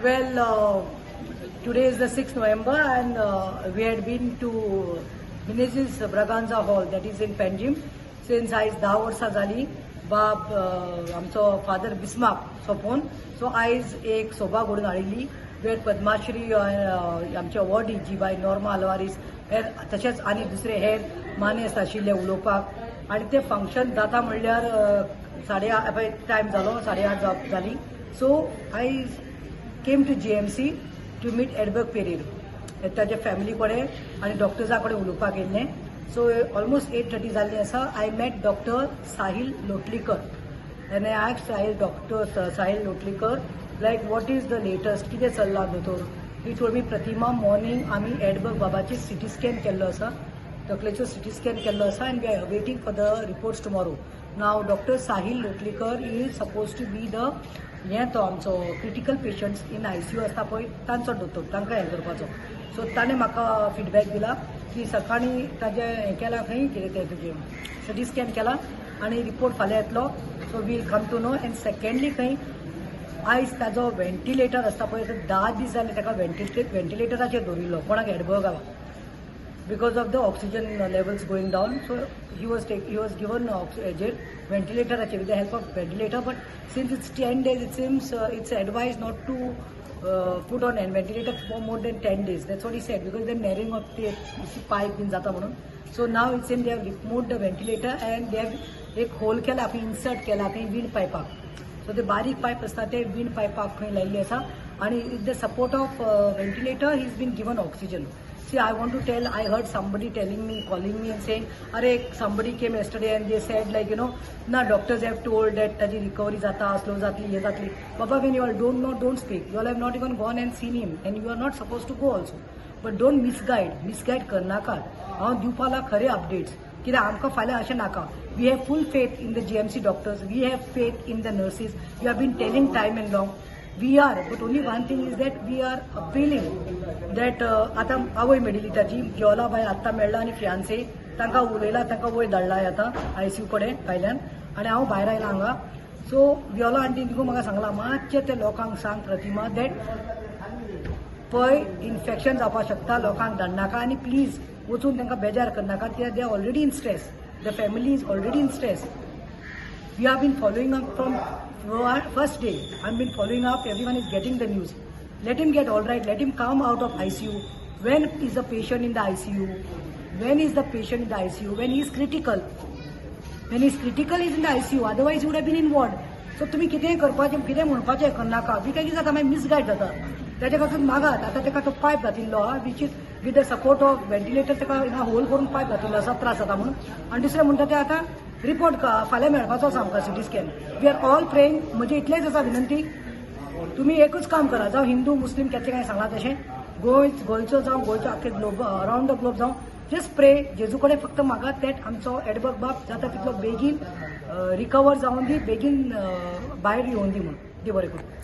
Well, today is the 6th November and we had been to Menezes Braganza Hall that is in Panjim since आयज 10 वर्सां जाली. बाब आमचो father Bismarck सोपोन so आयज एक सोबा घडून हाडिल्ली वेर पद्माश्री आमचे अवॉर्डी जीबाई नॉर्मा आल्वारीस हेर तशेंच आनी दुसरे हेर मानेस्त आशिल्ले उलोवपाक आनी ते फंक्शन जाता म्हणल्यार 8:30 टायम जालो 8:30 जाली. So I came to GMC to meet एडवर्क पेरेर ताजे फॅमिली कडेन आनी डॉक्टर्सा कडेन उलोवपाक येयल्लें. So almost 8:30 जाल्ली आसा. I met Dr. Sahil Lotlikar and I asked Dr. Sahil Lotlikar like what is the latest कितें चल्लां दोतोर. He told me Pratima morning आमी एडबर्ग बाबाचे CT scan केल्लो आसा, तकलेचो CT scan केल्लो आसा and we are waiting for the reports tomorrow. Now Dr. Sahil Lotlikar is supposed to be the तो आमचो क्रिटिकल पेशंट्स इन ICU आसता पळय तांचो दोतोर, तांकां हेल्प करपाचो. सो ताणें म्हाका फिडबॅक दिला की सकाळी ताजें हें केलां खंय कितें तें तुजें CT स्कॅन केला आनी रिपोर्ट फाल्यां येतलो. So will come to know. And secondly खंय आयज ताजो वेंटिलेटर आसता पळय तो 10 दीस जाले ताका वेंटिलेटराचेर दवरिल्लो. कोणाक एडबर्गाक because of the oxygen levels going down. So he was given ventilator with the help of ventilator. But since it's 10 days, it seems it's advised not to put on a ventilator for more than 10 days. That's what he said, because they're narrowing up the pipe in jata म्हणून. So now it seems they have removed the ventilator and they have एक hole केला, insert केला wind pipe. So the barik pipe असता ते wind pipe खंय लायल्ली आसा आणि with the support of ventilator he's been given oxygen. See, I want to tell, I heard somebody telling me, calling me and saying, somebody came yesterday and they said like, doctors have told that taji recovery zata, slow zatli, ye zatli. Baba, when you all don't know, don't speak. You all have not even gone and seen him and you are not supposed to go also. But don't misguide karnaka. हांव दिवपाला खरे updates. कित्याक आमकां फाल्यां अशें नाका. We have full faith in the GMC doctors. We have faith in the nurses. We have been telling time and long. We are, but only one thing is that we are appealing that आता आवय मेडिली ताची जेवला bye आत्ता मेळ्ळा आनी fiance तांकां उलयला तांकां वयर धाडलाय आतां ICU कडेन भायल्यान आनी हांव भायर आयलां हांगा. सो वियोला आंटी देखून म्हाका सांगलां मातशें ते लोकांक सांग प्रतिमा दॅट पळय इन्फेक्शन जावपाक शकता, लोकांक धाडनाका आनी प्लीज वचून तांकां बेजार करनाका. They are already in stress, the family is already in stress. We have been following up from first day. I've been following up. Everyone is getting the news. Let him get all right. Let him come out of ICU. When is the patient in the ICU? When is the patient in the ICU? When he is critical. When he is critical, he is in the ICU. Otherwise, he would have been in ward. So तुम्ही कितें करपाचें, कितें म्हणपाचें करनाका. बी कितें जाता मागीर misguide जाता. ताचे खातीर मागात. आतां ताका तो पायप घातिल्लो आहा which is with the support of ventilator ताका होल करून पायप घातिल्लो आसा त्रास जाता म्हणून. आनी दुसरें म्हणटा तें आतां रिपोर्ट फाल्यां मेळपाचो आसा आमकां CT scan. We are all praying. म्हणजे इतलेंच आसा विनंती, तुम्ही एकूच काम करा. जावं हिंदू मुस्लीम केचें कांय सांगला तशें गोंयचो जावं गोंयचो आख्खे ग्लोब अरावंड द ग्लोब जावं जस्ट प्रे. जेजू कडेन फक्त मागात दॅट आमचो एडबर्ग बाब जाता तितलो बेगीन रिकवर जावन दी, बेगीन भायर येवन दी म्हणून. दी बरें करून.